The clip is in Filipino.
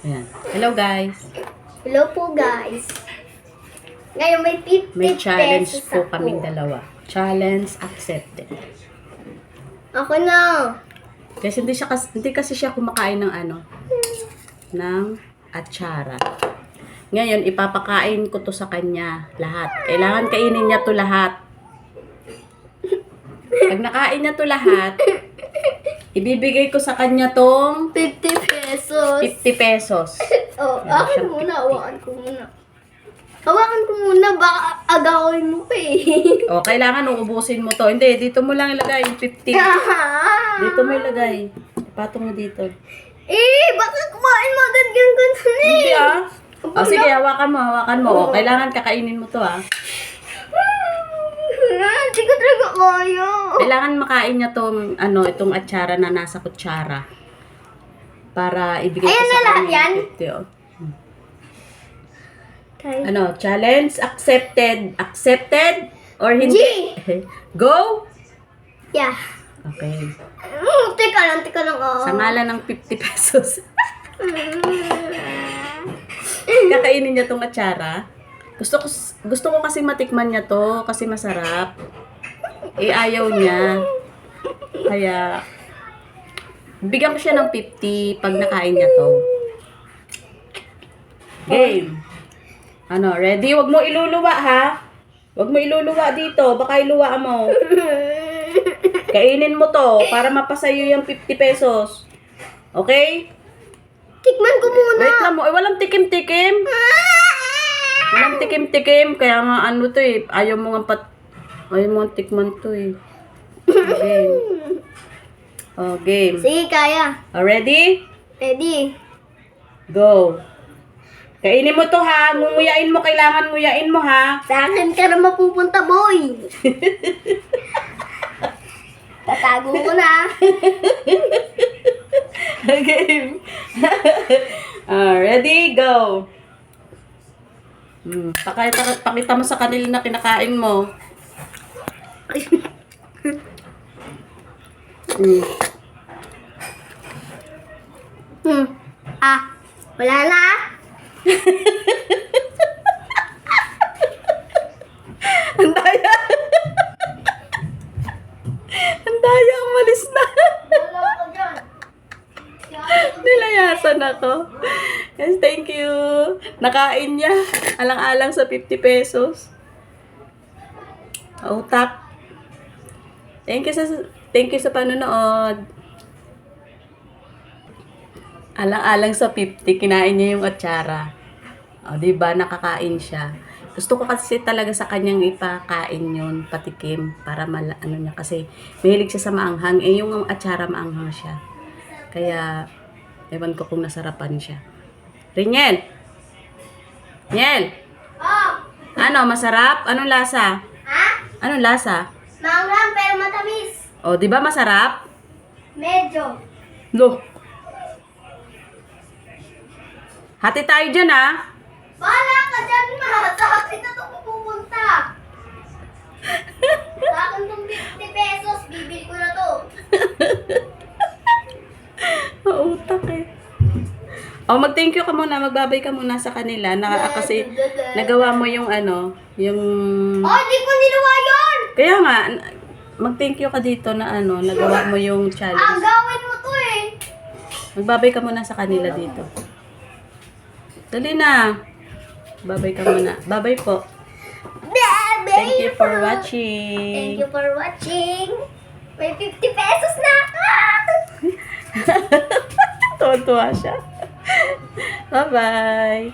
Ayan. Hello guys. Hello po guys. Ngayon may 50 May challenge pesos po ako. kaming dalawa. Challenge accepted. Ako na. Kasi hindi kasi siya kumakain ng ng atsara. Ngayon, ipapakain ko to sa kanya lahat. Kailangan kainin niya to lahat. Pag nakain niya to lahat, ibibigay ko sa kanya tong 50 pesos. 50 pesos. Oh, Meron akin siyang muna. 50. Hawakan ko muna. Hawakan ko muna. Baka agawin mo pa eh. O, kailangan uubusin mo to. Hindi, dito mo lang ilagay yung 50. Dito mo ilagay. Ipatong mo dito. Baka kumain mo agad ganyan eh. Hindi O, sige, hawakan mo. O, kailangan kakainin mo to Hindi ko talaga kaya. Kailangan makain niya tong, itong atsara na nasa kutsara. Para ibigay ko Ayan na sa lahat kanya yan? yung 50. Challenge accepted. Accepted? Or hindi? Go? Yeah. Okay. Teka lang. Sa ngalan ng 50 pesos. Kakainin niya tong atsara. Gusto ko kasi matikman niya to kasi masarap. Ayaw niya. Kaya bigyan ko siya ng 50 pag nakain niya to. Game. Ready? Wag mo iluluwa ha. Wag mo iluluwa dito. Baka iluwa mo. Kainin mo to para mapasayo yung 50 pesos. Okay? Tikman ko muna. Wait lang mo. Walang tikim-tikim. Walang tikim-tikim. Kaya nga to eh. Ayaw mo nga tikman to eh. Game. Game. Sige, kaya. Ready? Ready? Go. Kainin mo to ha. Nguyain mo. Kailangan nguyain mo ha. Sa akin ka na mapupunta, boy. Tatago ko na. Game. Ready? Go. Pakita mo sa kanila na kinakain mo. Wala na. Ang daya. Ang daya, umalis na. Wala ko dyan. Nilayasan ako. Yes, thank you. Nakain niya. Alang-alang sa 50 pesos. Utak. Thank you sa panonood. Alang-alang sa 50, kinain niya yung atsara. O, diba? Nakakain siya. Gusto ko kasi talaga sa kanyang ipakain yun, patikim, para niya. Kasi mahilig siya sa maanghang. Yung atsara maanghang siya. Kaya, ewan ko kung nasarapan siya. Rinyel! Rinyel! Masarap? Anong lasa? Ha? Anong lasa? Maanghang pero matamis. O, di ba masarap? Medyo. Lo! Hati tayo dyan, Bahala ka dyan, ma. Sa akin na ito pupunta. Sa akin itong 50 pesos, bibili ko na to. Utak eh. O, mag-thank you ka muna. Magbabay ka muna sa kanila. Kasi nagawa mo yung yung... Di ko niluwa yun! Kaya nga, mag-thank you ka dito na nagawa mo yung Ang challenge. gawin mo to eh. Magbabay ka muna sa kanila dito. Dali na. Babay ka muna. Babay po. Thank you for watching. Thank you for watching. May 50 pesos na ako. Tuwa-tuwa siya. Bye-bye.